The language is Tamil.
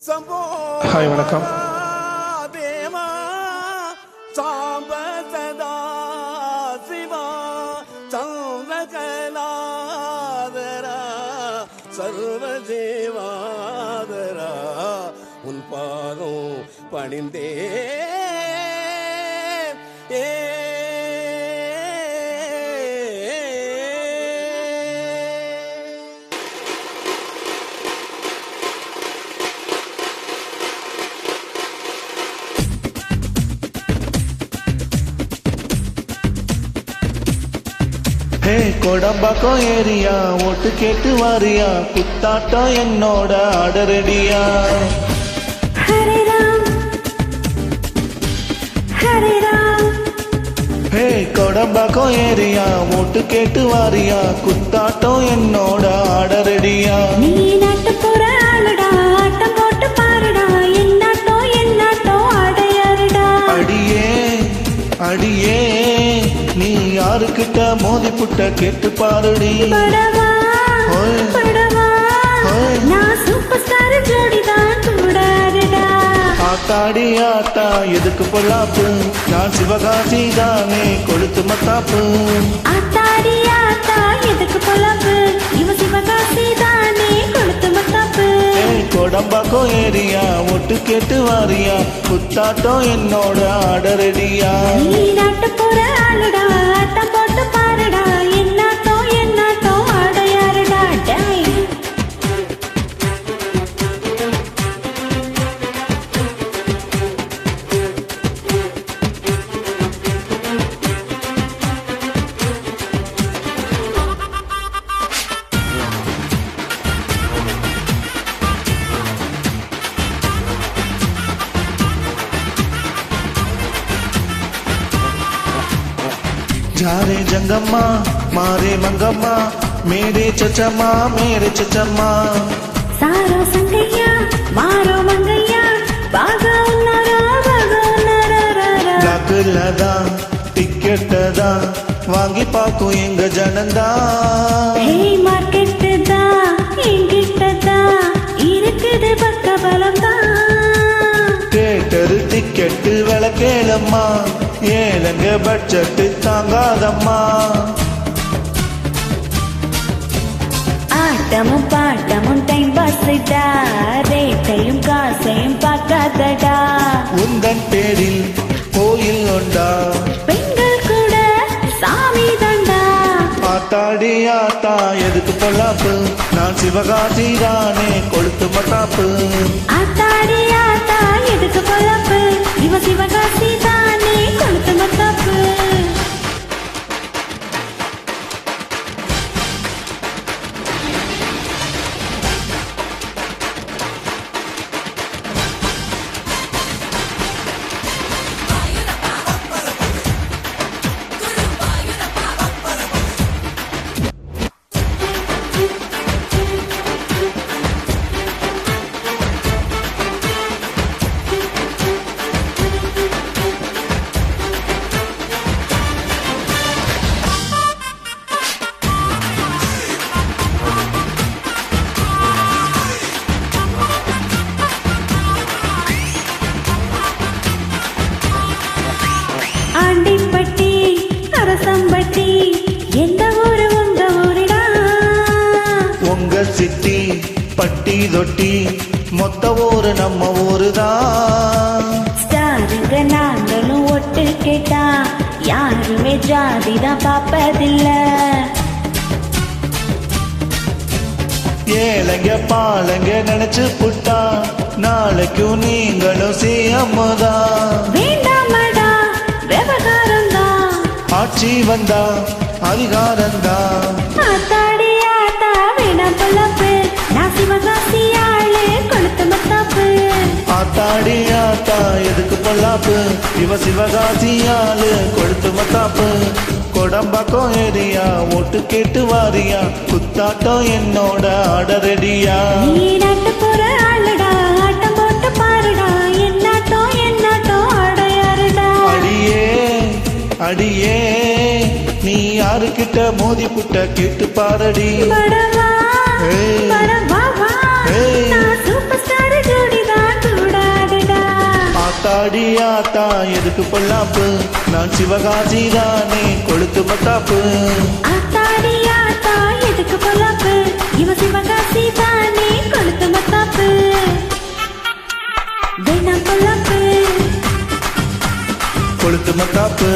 ஹாய் வணக்கம். சர்வஜீவாதரா உன் பாதம் பணிந்தே ஹே கொடம்பாக்கம் ஏரியா ஓட்டு கேட்டு வாரியா குத்தாட்டம் என்னோட ஆடரடியா. ஹரே ராம் ஹரே ராம். ஹே கொடம்பாக்கம் ஏரியா ஓட்டு கேட்டு வாரியா குத்தாட்டம் என்னோட ஆடரடியா. நீ நாட்டு போற ஆளுடா ஆட்டம் போட்டு பாருடா என்னாட்டோ ஆடையாருடா. அடியே அடியே நீ யாருக்கிட்ட மோதி புட்ட கேட்டு பாருடி. படவா ஓய். படவா ஓய். நான் சூப்பர் ஸ்டார் ஜோடிதான் கூடாதுடா. ஆத்தாடி ஆத்தா எதுக்கு பொல்லாப்பு, நான் சிவகாசி தானே கொளுத்து மத்தாப்பு. ஆத்தாடி ஆத்தா எதுக்கு பொலப்பு, இவ சிவகாசி தானே கொளுத்து மத்தாப்பு. கொடம்பாக்கம் ஏரியா ஒட்டு கேட்டு வாரியா குத்தாட்டம் என்னோட ஆடரடியா. நீ நாட்டு போற ஆளுடா ஆட்டம் போட்டு பாருடா என்னாட்டோ ஆடையாருடா. டை जारे जंगम्मा मारे मंगम्मा मेरे चचम्मा मेरे चचम्मा. சாரோ சங்கையா மாரோ மங்கையா பாகா உன்னாரா லக்குலதா டிக்கெட்டதா வாங்கி பாக்கும் எங்க ஜனந்தா. ஹே மார்க்கெட் தான் எங்கிட்ட தான் இருக்குது பக்க பலம் தான். தேட்டரு டிக்கெட்டு விளக்கேலம்மா ஏலங்க பட்ஜெட்டு தாங்காதம்மா. ஆட்டமும் பாட்டமும் டைம் பாஸ்டா ரேட்டையும் காசையும் பார்க்காதடா. உந்தன் பேரில் கோயில் உண்டா பெண்கள் கூட சாமி தண்டா. ஆத்தாடி ஆத்தா எதுக்கு பொல்லாப்பு, நான் சிவகாசி தானே கொளுத்து மட்டாப்பு. ஆத்தாடி ஆத்தா எதுக்கு பொலப்பு, இவ சிவகாசி தானே கொளுத்து மத்தாப்பு. ஆண்டிப்பட்டி அரசம்பட்டி எந்த ஊரு உங்க ஊருடா. உங்க சிட்டி பட்டி தொட்டி மொத்த ஊரு நம்ம ஊருதான். ஸ்டாருங்க நாங்களும் ஒட்டு கேட்டா யாருமே ஜாதிதான் பாப்பதில்ல. ஏழைங்க பாலங்க நினைச்சு புட்டா நாளைக்கும் நீங்களும் செய்யமுதா. வேண்டாமடா விவகாரம்தான். ஆட்சி வந்தா அதிகாரந்தா. ஆத்தாடி ஆத்தா வேணாம் பொலப்பு, நான் சிவகாசி ஆளு கொளுத்து மத்தாப்பு. ஆத்தாடி ஆத்தா எதுக்கு பொல்லாப்பு, இவ சிவகாசி ஆளு கொளுத்து மத்தாப்பு. கொடம்பாக்கம் ஏரியா ஓட்டு கேட்டு வாரியா குத்தாட்டம் என்னோட ஆடரடியா. நீ நாட்டு போற ஆளுடா ஆட்டம் போட்டு பாருடா என்னாட்டோ ஆடையாருடா. அடியே அடியே நீ யாருக்கிட்ட மோதி புட்ட கேட்டு பாரடி. படவா ஏய். படவா ஏய். நான் சூப்பர் ஸ்டார் ஜோடிதான் ஆத்தாடி ஆத்தா எதுக்கு பொல்லாப்பு நான் சிவகாசி தானே கொளுத்து மத்தாப்பு ஆத்தாடி ஆத்தா எதுக்கு பொல்லாப்பு இவ சிவகாசி தானே கொளுத்து மத்தாப்பு வேணாம் பொல்லாப்பு கொளுத்து மத்தாப்பு